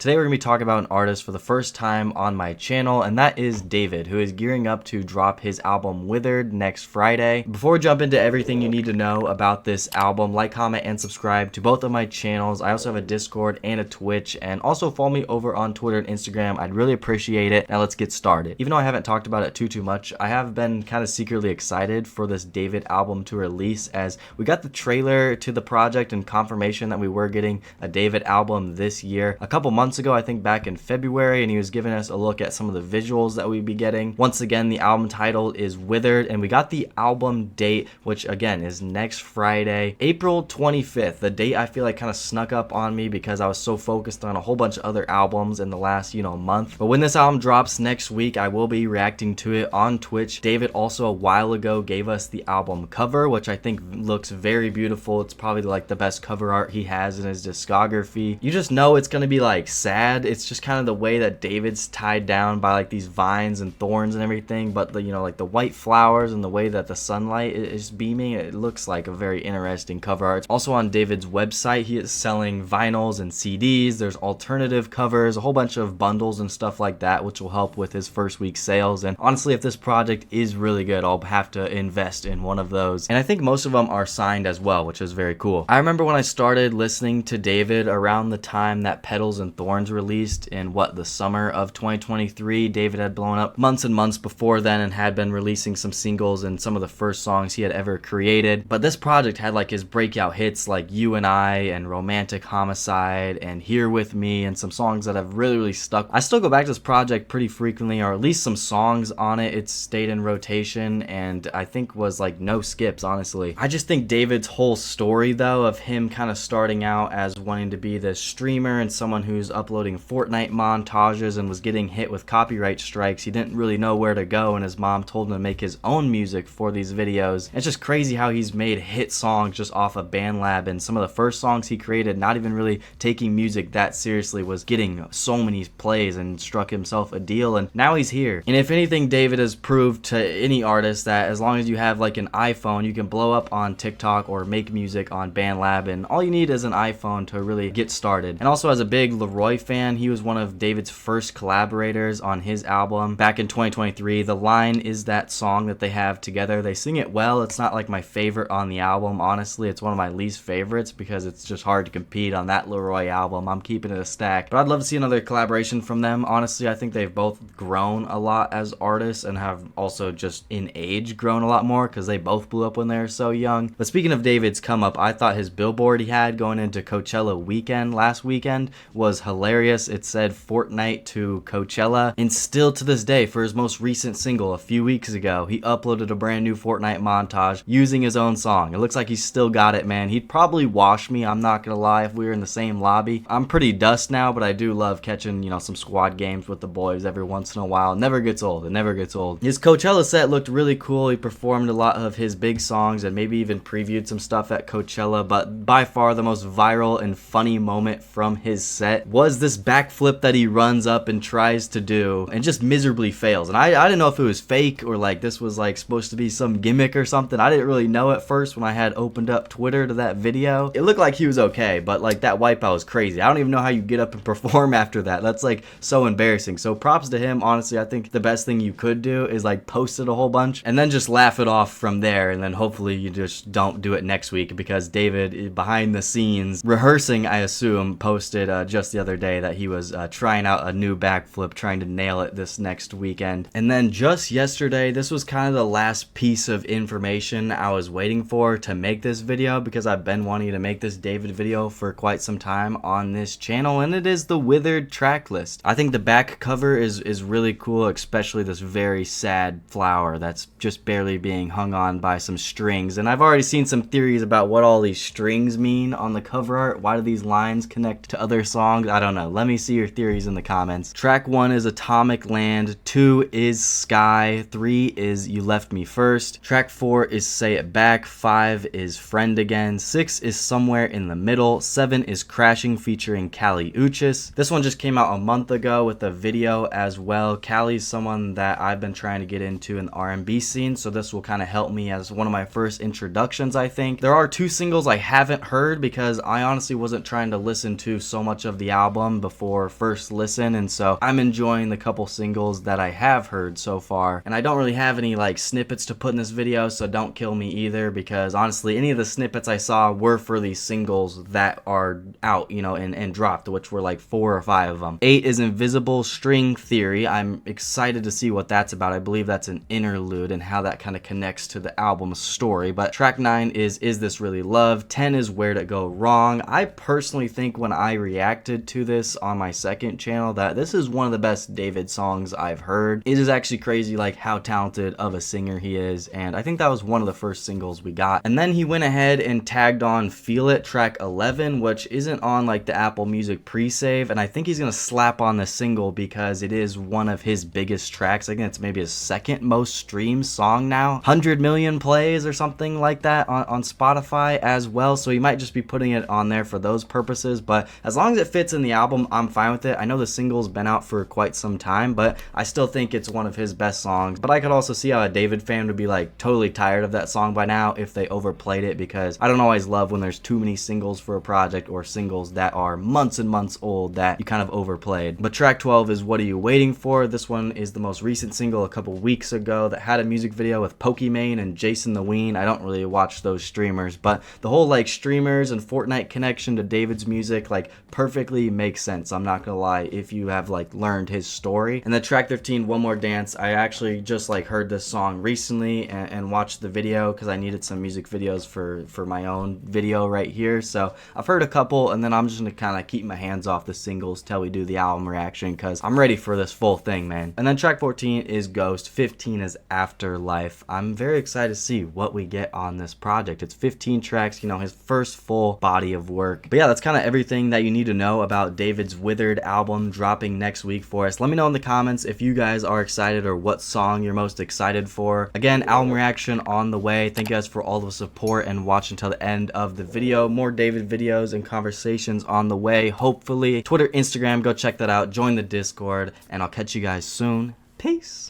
Today we're going to be talking about an artist for the first time on my channel, and that is David, who is gearing up to drop his album Withered next Friday. Before we jump into everything you need to know about this album, like, comment, and subscribe to both of my channels. I also have a Discord and a Twitch, and also follow me over on Twitter and Instagram. I'd really appreciate it. Now let's get started. Even though I haven't talked about it too much, I have been kind of secretly excited for this David album to release, as we got the trailer to the project and confirmation that we were getting a David album this year a couple months ago, I think back in February, and he was giving us a look at some of the visuals that we'd be getting. Once again, the album title is Withered, and we got the album date, which again is next Friday, April 25th. The date I feel like kind of snuck up on me because I was so focused on a whole bunch of other albums in the last, month. But when this album drops next week, I will be reacting to it on Twitch. David also a while ago gave us the album cover, which I think looks very beautiful. It's probably like the best cover art he has in his discography. You just know it's gonna be like sad. It's just kind of the way that David's tied down by like these vines and thorns and everything, but the like the white flowers and the way that the sunlight is beaming, it looks like a very interesting cover art. Also on David's website, he is selling vinyls and CDs. There's alternative covers, a whole bunch of bundles and stuff like that, which will help with his first week sales. And honestly, if this project is really good, I'll have to invest in one of those. And I think most of them are signed as well, which is very cool. I remember when I started listening to David around the time that Petals and Thorns released in the summer of 2023. David had blown up months and months before then and had been releasing some singles and some of the first songs he had ever created. But this project had like his breakout hits like You and I and Romantic Homicide and Here With Me, and some songs that have really stuck. I still go back to this project pretty frequently, or at least some songs on it. It's stayed in rotation and I think was like no skips, honestly. I just think David's whole story though, of him kind of starting out as wanting to be this streamer and someone who's uploading Fortnite montages and was getting hit with copyright strikes. He didn't really know where to go, and his mom told him to make his own music for these videos. It's just crazy how he's made hit songs just off of BandLab, and some of the first songs he created, not even really taking music that seriously, was getting so many plays and struck himself a deal, and now he's here. And if anything, David has proved to any artist that as long as you have like an iPhone, you can blow up on TikTok or make music on BandLab, and all you need is an iPhone to really get started. And also, as a big Leroy fan, he was one of David's first collaborators on his album back in 2023. The Line is that song that they have together. They sing it well. It's not like my favorite on the album, honestly. It's one of my least favorites because it's just hard to compete on that Leroy album. I'm keeping it a stack, but I'd love to see another collaboration from them. Honestly, I think they've both grown a lot as artists and have also just in age grown a lot more because they both blew up when they were so young. But speaking of David's come up, I thought his billboard he had going into Coachella weekend last weekend was hilarious. It said Fortnite to Coachella, and still to this day, for his most recent single a few weeks ago, he uploaded a brand new Fortnite montage using his own song. It looks like he's still got it, man. He'd probably wash me, I'm not gonna lie, if we were in the same lobby. I'm pretty dust now, but I do love catching, some squad games with the boys every once in a while. It never gets old. It never gets old. His Coachella set looked really cool. He performed a lot of his big songs and maybe even previewed some stuff at Coachella, but by far the most viral and funny moment from his set was this backflip that he runs up and tries to do and just miserably fails. And I didn't know if it was fake or like this was like supposed to be some gimmick or something. I didn't really know at first when I had opened up Twitter to that video. It looked like he was okay, but like that wipeout was crazy. I don't even know how you get up and perform after that. That's like so embarrassing. So props to him. Honestly, I think the best thing you could do is like post it a whole bunch and then just laugh it off from there, and then hopefully you just don't do it next week, because David behind the scenes rehearsing, I assume, posted just the other day that he was trying out a new backflip, trying to nail it this next weekend. And then just yesterday, this was kind of the last piece of information I was waiting for to make this video, because I've been wanting to make this David video for quite some time on this channel, and it is the Withered track list. I think the back cover is really cool, especially this very sad flower that's just barely being hung on by some strings. And I've already seen some theories about what all these strings mean on the cover art. Why do these lines connect to other songs? I don't know. Let me see your theories in the comments. Track 1 is Atomic Land, 2 is Sky, 3 is You Left Me First, track 4 is Say It Back, 5 is Friend Again, 6 is Somewhere in the Middle, 7 is Crashing featuring Kali Uchis. This one just came out a month ago with a video as well. Kali's someone that I've been trying to get into in the R&B scene, so this will kind of help me as one of my first introductions, I think. There are 2 singles I haven't heard because I honestly wasn't trying to listen to so much of the album album before first listen, and so I'm enjoying the couple singles that I have heard so far. And I don't really have any like snippets to put in this video, so don't kill me either, because honestly any of the snippets I saw were for these singles that are out, you know, and dropped, which were like 4 or 5 of them. 8 is Invisible String Theory. I'm excited to see what that's about. I believe that's an interlude and how that kind of connects to the album's story. But track 9 is This Really Love? 10 is Where'd It Go Wrong? I personally think when I reacted to this on my second channel that this is one of the best David songs I've heard. It is actually crazy like how talented of a singer he is, and I think that was one of the first singles we got. And then he went ahead and tagged on Feel It, track 11, which isn't on like the Apple Music pre-save, and I think he's gonna slap on the single because it is one of his biggest tracks. I think it's maybe his second most streamed song now, 100 million plays or something like that on Spotify as well, so he might just be putting it on there for those purposes. But as long as it fits in the album, I'm fine with it. I know the single's been out for quite some time, but I still think it's one of his best songs. But I could also see how a David fan would be like totally tired of that song by now if they overplayed it, because I don't always love when there's too many singles for a project or singles that are months and months old that you kind of overplayed. But track 12 is What Are You Waiting For? This one is the most recent single a couple weeks ago that had a music video with Pokimane and Jason the Ween. I don't really watch those streamers, but the whole like streamers and Fortnite connection to David's music like perfectly makes sense. I'm not gonna lie, if you have like learned his story. And then track 15, One More Dance. I actually just like heard this song recently and watched the video because I needed some music videos for my own video right here. So I've heard a couple, and then I'm just gonna kind of keep my hands off the singles till we do the album reaction because I'm ready for this full thing, man. And then track 14 is Ghost. 15 is Afterlife. I'm very excited to see what we get on this project. It's 15 tracks, you know, his first full body of work. But yeah, that's kind of everything that you need to know about David's Withered album dropping next week for us. Let me know in the comments if you guys are excited or what song you're most excited for. Again, album reaction on the way. Thank you guys for all the support and watching until the end of the video. More David videos and conversations on the way, hopefully. Twitter, Instagram, go check that out. Join the Discord, and I'll catch you guys soon. Peace.